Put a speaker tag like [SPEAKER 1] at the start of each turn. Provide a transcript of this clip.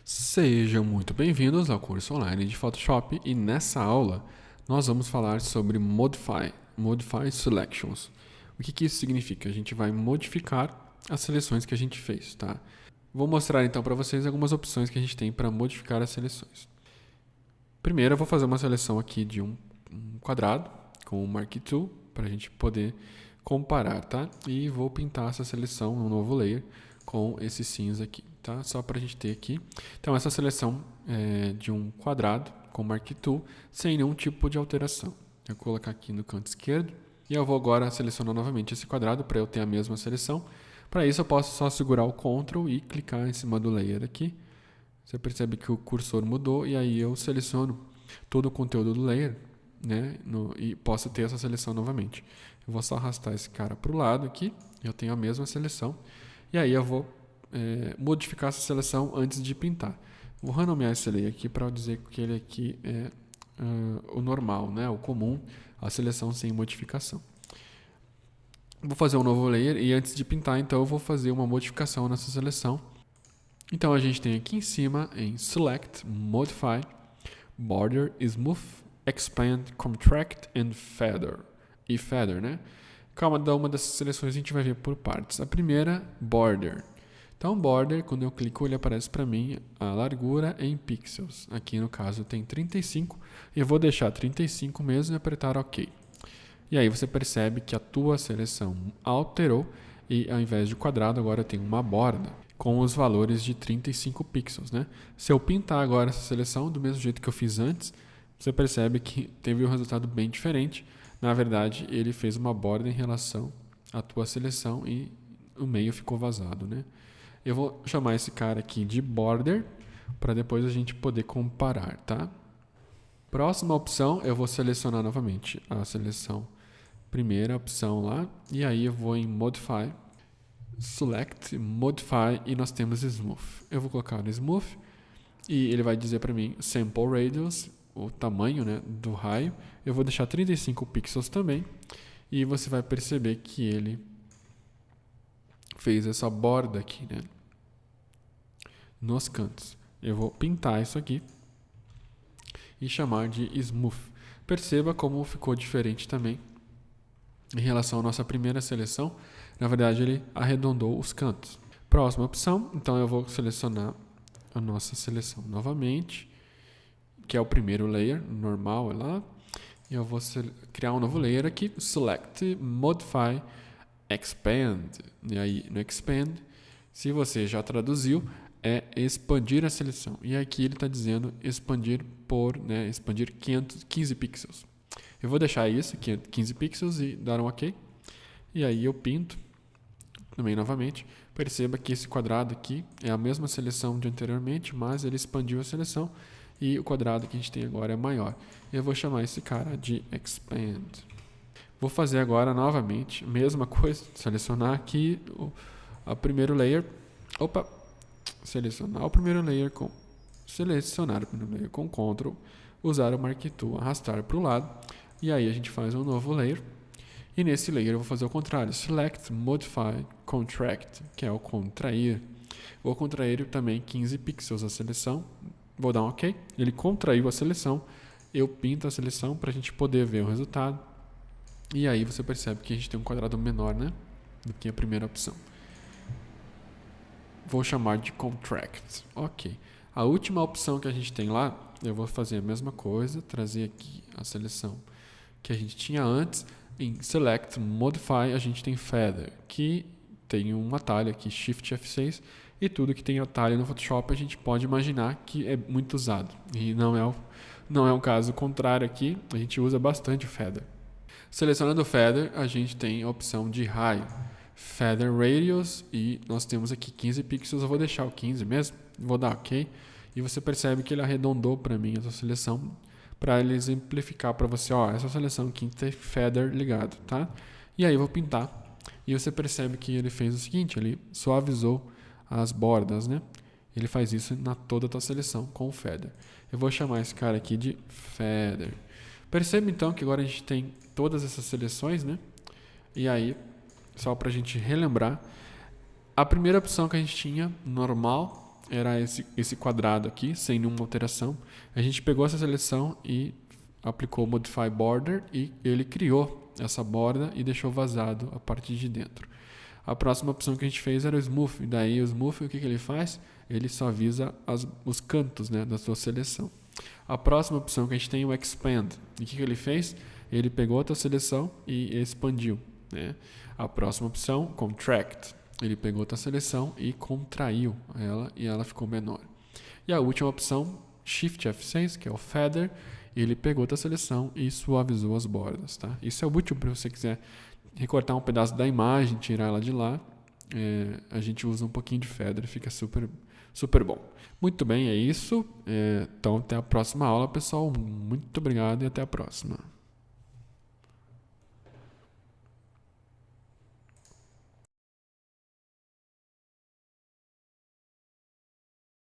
[SPEAKER 1] Sejam muito bem-vindos ao curso online de Photoshop e nessa aula nós vamos falar sobre Modify Selections. O que isso significa? A gente vai modificar as seleções que a gente fez, tá? Vou mostrar então para vocês algumas opções que a gente tem para modificar as seleções. Primeiro eu vou fazer uma seleção aqui de um quadrado com o Mark II para a gente poder comparar, tá? E vou pintar essa seleção, um novo layer, com esse cinza aqui, tá? Só para a gente ter aqui. Então, essa seleção é de um quadrado com Mark II, sem nenhum tipo de alteração. Eu vou colocar aqui no canto esquerdo e eu vou agora selecionar novamente esse quadrado para eu ter a mesma seleção. Para isso, eu posso só segurar o Ctrl e clicar em cima do layer aqui. Você percebe que o cursor mudou e aí eu seleciono todo o conteúdo do layer, né? E posso ter essa seleção novamente. Eu vou só arrastar esse cara para o lado aqui, eu tenho a mesma seleção. E aí eu vou modificar essa seleção antes de pintar. Vou renomear esse layer aqui para dizer que ele aqui é o normal, né? O comum, a seleção sem modificação. Vou fazer um novo layer e antes de pintar, então, eu vou fazer uma modificação nessa seleção. Então, a gente tem aqui em cima, em Select, Modify, Border, Smooth, Expand, Contract and Feather. E Feather, né? Cada uma dessas seleções a gente vai ver por partes. A primeira, Border. Então, Border, quando eu clico, ele aparece para mim a largura em pixels. Aqui, no caso, tem 35. E eu vou deixar 35 mesmo e apertar OK. E aí você percebe que a tua seleção alterou e ao invés de quadrado, agora tem uma borda com os valores de 35 pixels, né? Se eu pintar agora essa seleção do mesmo jeito que eu fiz antes, você percebe que teve um resultado bem diferente. Na verdade, ele fez uma borda em relação à tua seleção e o meio ficou vazado, né? Eu vou chamar esse cara aqui de border para depois a gente poder comparar, tá? Próxima opção, eu vou selecionar novamente a seleção, primeira opção lá, e aí eu vou em Modify, Select, Modify e nós temos Smooth. Eu vou colocar no Smooth e ele vai dizer para mim Sample Radius, o tamanho, né, do raio. Eu vou deixar 35 pixels também e você vai perceber que ele fez essa borda aqui, né, nos cantos. Eu vou pintar isso aqui e chamar de Smooth. Perceba como ficou diferente também em relação à nossa primeira seleção. Na verdade, ele arredondou os cantos. Próxima opção, então eu vou selecionar a nossa seleção novamente, que é o primeiro layer, normal é lá. E eu vou criar um novo layer aqui, Select, Modify, Expand. E aí no Expand, se você já traduziu, é expandir a seleção. E aqui ele está dizendo expandir por, né, expandir 15 pixels. Eu vou deixar isso, 15 pixels e dar um OK. E aí eu pinto também novamente. Perceba que esse quadrado aqui é a mesma seleção de anteriormente, mas ele expandiu a seleção e o quadrado que a gente tem agora é maior. Eu vou chamar esse cara de Expand. Vou fazer agora novamente, mesma coisa, selecionar aqui o primeiro layer. Selecionar o primeiro layer com Ctrl, usar o Mark II, arrastar para o lado. E aí a gente faz um novo layer. E nesse layer eu vou fazer o contrário. Select, Modify, Contract, que é o contrair. Vou contrair também 15 pixels a seleção. Vou dar um OK. Ele contraiu a seleção. Eu pinto a seleção para a gente poder ver o resultado. E aí você percebe que a gente tem um quadrado menor, né, do que a primeira opção. Vou chamar de Contract. OK. A última opção que a gente tem lá, eu vou fazer a mesma coisa. Trazer aqui a seleção que a gente tinha antes. Em Select, Modify, a gente tem Feather, que tem um atalho aqui, Shift F6, e tudo que tem atalho no Photoshop a gente pode imaginar que é muito usado. E não é um caso contrário aqui, a gente usa bastante o Feather. Selecionando o Feather, a gente tem a opção de raio, Feather Radius, e nós temos aqui 15 pixels, eu vou deixar o 15 mesmo, vou dar OK, e você percebe que ele arredondou para mim essa seleção, para ele exemplificar para você, ó, essa seleção aqui tem Feather ligado, tá? E aí eu vou pintar, e você percebe que ele fez o seguinte, ele suavizou as bordas, né? Ele faz isso na toda a tua seleção com o Feather. Eu vou chamar esse cara aqui de Feather. Perceba então que agora a gente tem todas essas seleções, né? E aí, só para a gente relembrar, a primeira opção que a gente tinha, normal, era esse quadrado aqui, sem nenhuma alteração. A gente pegou essa seleção e aplicou o Modify Border e ele criou essa borda e deixou vazado a parte de dentro. A próxima opção que a gente fez era o Smooth. E daí o Smooth, o que ele faz? Ele suaviza os cantos, né, da sua seleção. A próxima opção que a gente tem é o Expand. E o que ele fez? Ele pegou a tua seleção e expandiu, né? A próxima opção, Contract. Ele pegou a tua seleção e contraiu ela e ela ficou menor. E a última opção, Shift F6, que é o Feather. Ele pegou a tua seleção e suavizou as bordas, tá? Isso é útil para você quiser recortar um pedaço da imagem, tirar ela de lá. A gente usa um pouquinho de Feather e fica super, super bom. Muito bem, é isso. Então até a próxima aula, pessoal. Muito obrigado e até a próxima.